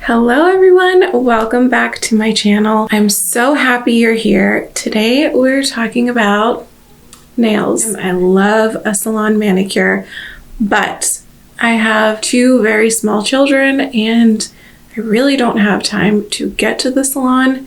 Hello everyone, welcome back to my channel. I'm so happy you're here. Today we're talking about nails. I love a salon manicure, but I have two very small children and I really don't have time to get to the salon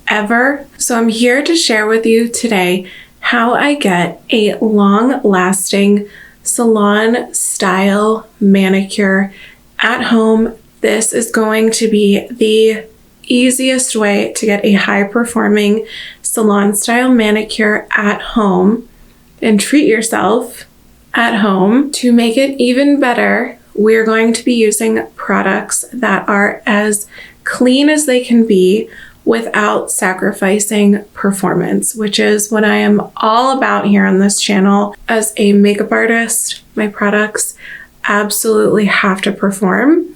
ever. So I'm here to share with you today how I get a long-lasting salon style manicure at home. This is going to be the easiest way to get a high-performing salon-style manicure at home and treat yourself at home. To make it even better, we're going to be using products that are as clean as they can be without sacrificing performance, which is what I am all about here on this channel. As a makeup artist, my products absolutely have to perform,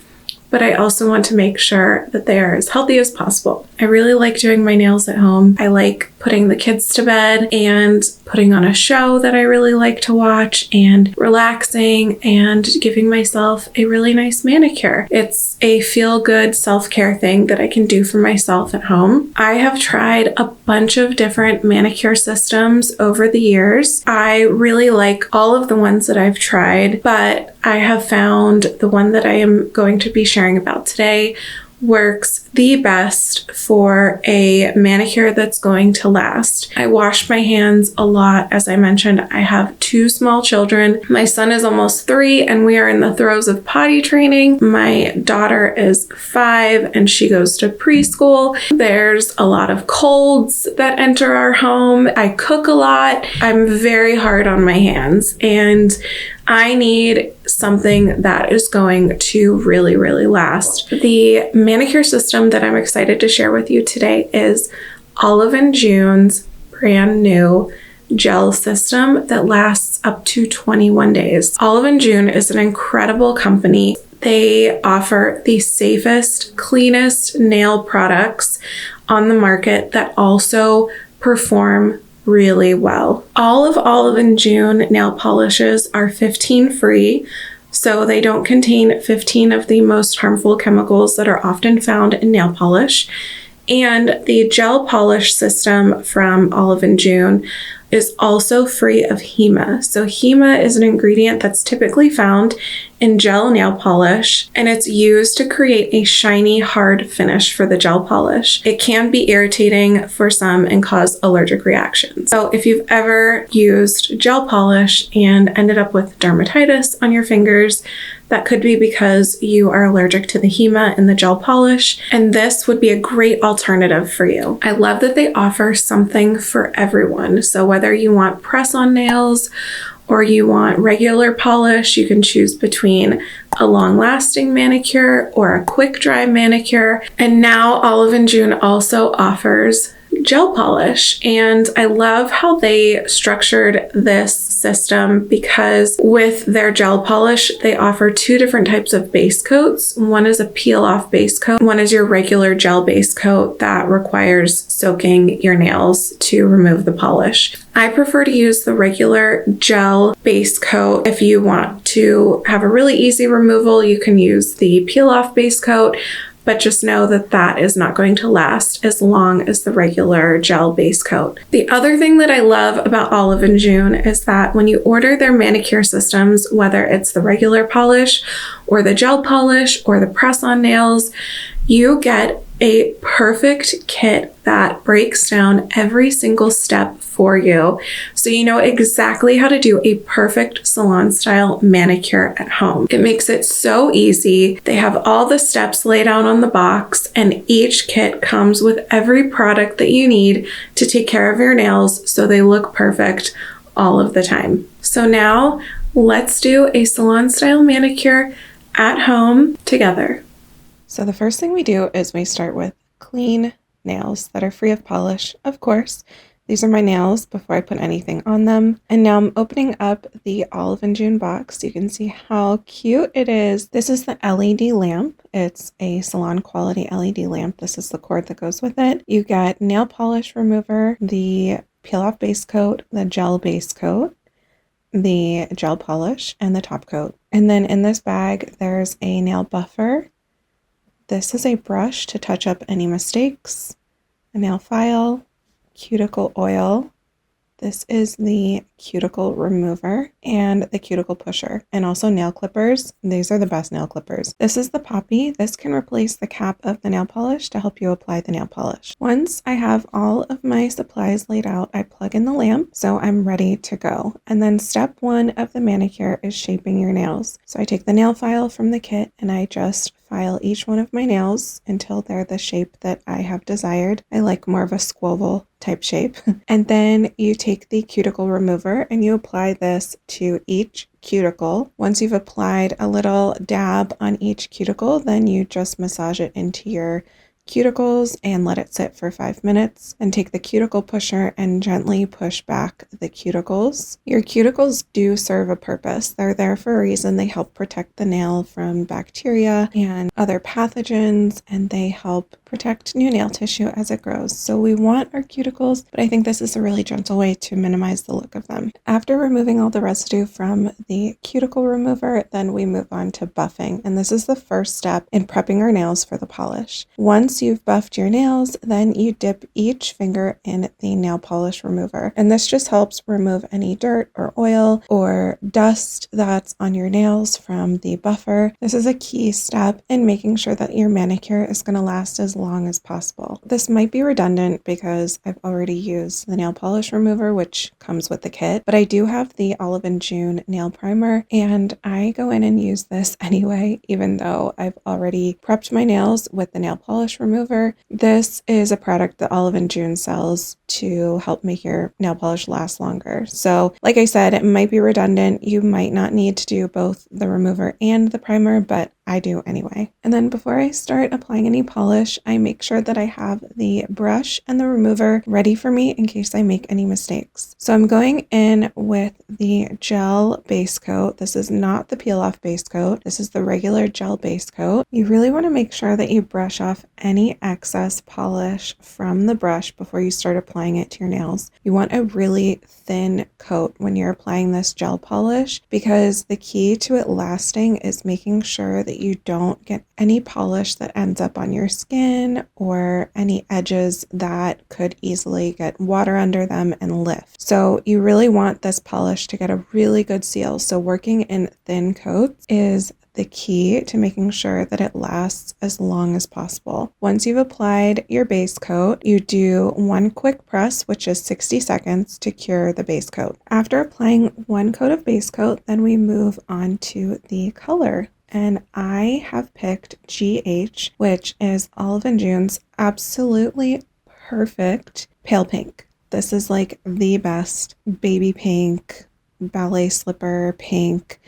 but I also want to make sure that they are as healthy as possible. I really like doing my nails at home. I like putting the kids to bed and putting on a show that I really like to watch and relaxing and giving myself a really nice manicure. It's a feel-good self-care thing that I can do for myself at home. I have tried a bunch of different manicure systems over the years. I really like all of the ones that I've tried, but I have found the one that I am going to be sharing about today works the best for a manicure that's going to last. I wash my hands a lot. As I mentioned, I have two small children. My son is almost 3 and we are in the throes of potty training. My daughter is 5 and she goes to preschool. There's a lot of colds that enter our home. I cook a lot. I'm very hard on my hands and I need something that is going to really, really last. The manicure system that I'm excited to share with you today is Olive & June's brand new gel system that lasts up to 21 days. Olive & June is an incredible company. They offer the safest, cleanest nail products on the market that also perform really well. All of Olive & June nail polishes are 15 free, so they don't contain 15 of the most harmful chemicals that are often found in nail polish. And the gel polish system from Olive & June is also free of HEMA. So HEMA is an ingredient that's typically found in gel nail polish, and it's used to create a shiny, hard finish for the gel polish. It can be irritating for some and cause allergic reactions. So if you've ever used gel polish and ended up with dermatitis on your fingers, that could be because you are allergic to the HEMA in the gel polish, and this would be a great alternative for you. I love that they offer something for everyone. So whether you want press-on nails or you want regular polish, you can choose between a long-lasting manicure or a quick-dry manicure. And now Olive & June also offers gel polish, and I love how they structured this system because with their gel polish they offer 2 different types of base coats. One is a peel-off base coat, one is your regular gel base coat that requires soaking your nails to remove the polish. I prefer to use the regular gel base coat. If you want to have a really easy removal, you can use the peel-off base coat, but just know that that is not going to last as long as the regular gel base coat. The other thing that I love about Olive & June is that when you order their manicure systems, whether it's the regular polish or the gel polish or the press-on nails, you get a perfect kit that breaks down every single step for you, so you know exactly how to do a perfect salon style manicure at home. It makes it so easy. They have all the steps laid out on the box, and each kit comes with every product that you need to take care of your nails so they look perfect all of the time. So now let's do a salon style manicure at home together. So the first thing we do is we start with clean nails that are free of polish, of course. These are my nails before I put anything on them. And now I'm opening up the Olive & June box. You can see how cute it is. This is the LED lamp. It's a salon quality LED lamp. This is the cord that goes with it. You get nail polish remover, the peel off base coat, the gel base coat, the gel polish, and the top coat. And then in this bag, there's a nail buffer, This is a brush to touch up any mistakes, a nail file, cuticle oil. This is the cuticle remover and the cuticle pusher, and also nail clippers. These are the best nail clippers. This is the poppy. This can replace the cap of the nail polish to help you apply the nail polish. Once I have all of my supplies laid out, I plug in the lamp, so I'm ready to go. And then step 1 of the manicure is shaping your nails. So I take the nail file from the kit and I just file each one of my nails until they're the shape that I have desired. I like more of a squoval type shape. And then you take the cuticle remover and you apply this to each cuticle. Once you've applied a little dab on each cuticle, then you just massage it into your cuticles and let it sit for 5 minutes, and take the cuticle pusher and gently push back the cuticles. Your cuticles do serve a purpose. They're there for a reason. They help protect the nail from bacteria and other pathogens, and they help protect new nail tissue as it grows. So we want our cuticles, but I think this is a really gentle way to minimize the look of them. After removing all the residue from the cuticle remover, then we move on to buffing, and this is the first step in prepping our nails for the polish. Once you've buffed your nails, then you dip each finger in the nail polish remover, and this just helps remove any dirt or oil or dust that's on your nails from the buffer. This is a key step in making sure that your manicure is going to last as long as possible. This might be redundant because I've already used the nail polish remover, which comes with the kit, but I do have the Olive and June nail primer, and I go in and use this anyway, even though I've already prepped my nails with the nail polish remover. This is a product that Olive and June sells to help make your nail polish last longer. So like I said, it might be redundant. You might not need to do both the remover and the primer, but I do anyway. And then before I start applying any polish, I make sure that I have the brush and the remover ready for me in case I make any mistakes. So I'm going in with the gel base coat. This is not the peel off base coat. This is the regular gel base coat. You really want to make sure that you brush off any excess polish from the brush before you start applying it to your nails. You want a really thin coat when you're applying this gel polish, because the key to it lasting is making sure that you don't get any polish that ends up on your skin or any edges that could easily get water under them and lift. So you really want this polish to get a really good seal. So working in thin coats is the key to making sure that it lasts as long as possible. Once you've applied your base coat, you do one quick press, which is 60 seconds to cure the base coat. After applying one coat of base coat, then we move on to the color. And I have picked GH, which is Olive and June's absolutely perfect pale pink. This is like the best baby pink, ballet slipper pink.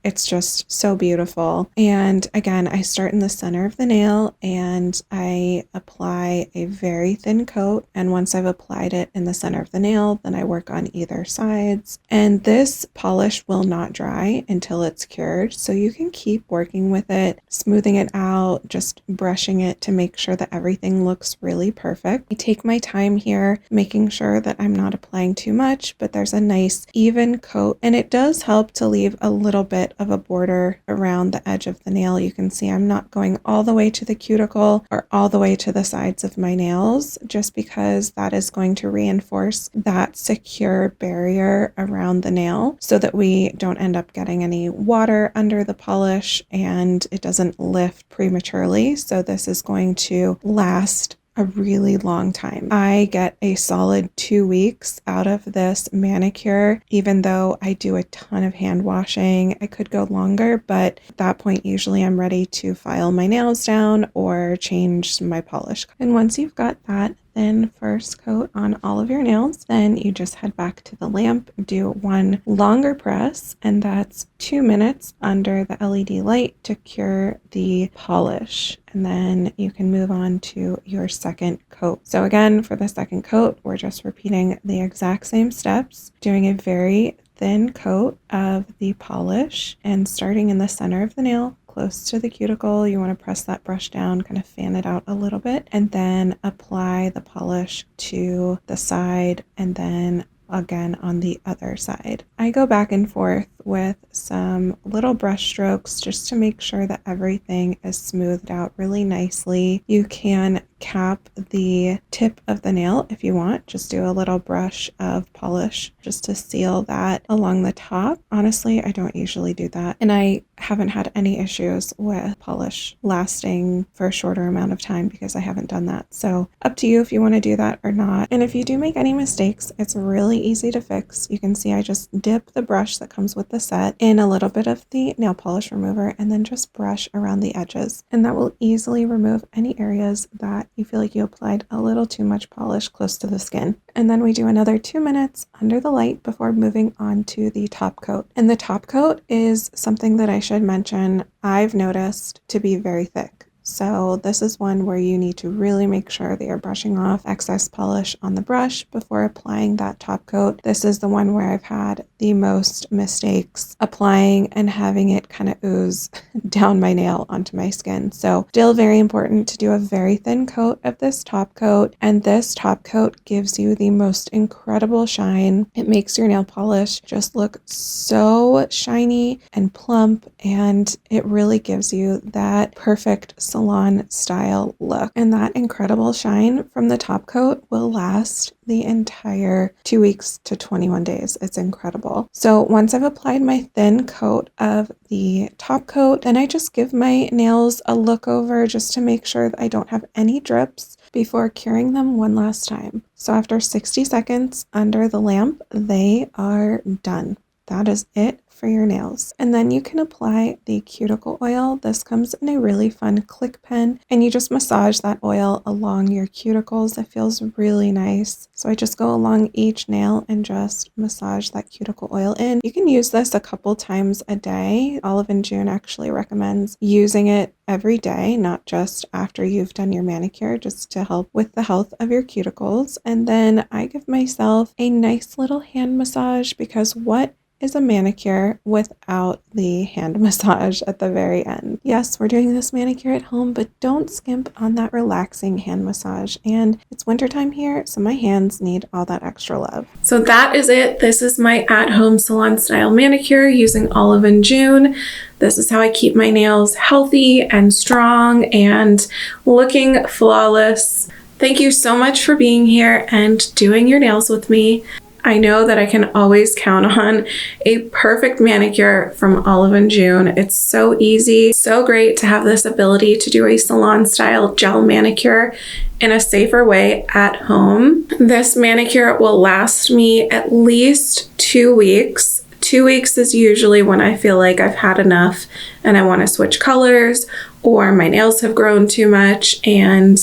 It's just so beautiful. And again, I start in the center of the nail and I apply a very thin coat. And once I've applied it in the center of the nail, then I work on either sides. And this polish will not dry until it's cured. So you can keep working with it, smoothing it out, just brushing it to make sure that everything looks really perfect. I take my time here, making sure that I'm not applying too much, but there's a nice even coat. And it does help to leave a little bit of a border around the edge of the nail. You can see I'm not going all the way to the cuticle or all the way to the sides of my nails, just because that is going to reinforce that secure barrier around the nail so that we don't end up getting any water under the polish and it doesn't lift prematurely. So this is going to last a really long time. I get a solid 2 weeks out of this manicure, even though I do a ton of hand washing. I could go longer, but at that point, usually I'm ready to file my nails down or change my polish. And once you've got that thin first coat on all of your nails, then you just head back to the lamp, do one longer press, and that's 2 minutes under the LED light to cure the polish. And then you can move on to your second coat. So again, for the second coat, we're just repeating the exact same steps, doing a very thin coat of the polish and starting in the center of the nail, close to the cuticle. You want to press that brush down, kind of fan it out a little bit, and then apply the polish to the side and then again on the other side. I go back and forth with some little brush strokes just to make sure that everything is smoothed out really nicely. You can cap the tip of the nail if you want. Just do a little brush of polish just to seal that along the top. Honestly, I don't usually do that, and I haven't had any issues with polish lasting for a shorter amount of time because I haven't done that. So up to you if you want to do that or not. And if you do make any mistakes, it's really easy to fix. You can see I just dip the brush that comes with the set in a little bit of the nail polish remover and then just brush around the edges, and that will easily remove any areas that you feel like you applied a little too much polish close to the skin. And then we do another 2 minutes under the light before moving on to the top coat. And the top coat is something that I should mention I've noticed to be very thick. So this is one where you need to really make sure that you're brushing off excess polish on the brush before applying that top coat. This is the one where I've had the most mistakes applying and having it kind of ooze down my nail onto my skin. So still very important to do a very thin coat of this top coat. And this top coat gives you the most incredible shine. It makes your nail polish just look so shiny and plump, and it really gives you that perfect salon style look. And that incredible shine from the top coat will last the entire 2 weeks to 21 days. It's incredible. So once I've applied my thin coat of the top coat, then I just give my nails a look over just to make sure that I don't have any drips before curing them one last time. So after 60 seconds under the lamp, they are done. That is it for your nails. And then you can apply the cuticle oil. This comes in a really fun click pen, and you just massage that oil along your cuticles. It feels really nice. So I just go along each nail and just massage that cuticle oil in. You can use this a couple times a day. Olive & June actually recommends using it every day, not just after you've done your manicure, just to help with the health of your cuticles. And then I give myself a nice little hand massage, because what is a manicure without the hand massage at the very end? Yes, we're doing this manicure at home, but don't skimp on that relaxing hand massage. And it's wintertime here, so my hands need all that extra love. So that is it. This is my at-home salon style manicure using Olive & June. This is how I keep my nails healthy and strong and looking flawless. Thank you so much for being here and doing your nails with me. I know that I can always count on a perfect manicure from Olive & June. It's so easy, so great to have this ability to do a salon style gel manicure in a safer way at home. This manicure will last me at least 2 weeks. 2 weeks is usually when I feel like I've had enough and I want to switch colors, or my nails have grown too much and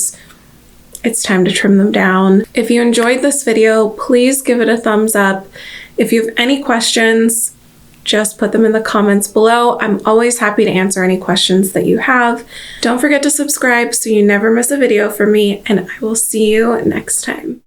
it's time to trim them down. If you enjoyed this video, please give it a thumbs up. If you have any questions, just put them in the comments below. I'm always happy to answer any questions that you have. Don't forget to subscribe so you never miss a video from me, and I will see you next time.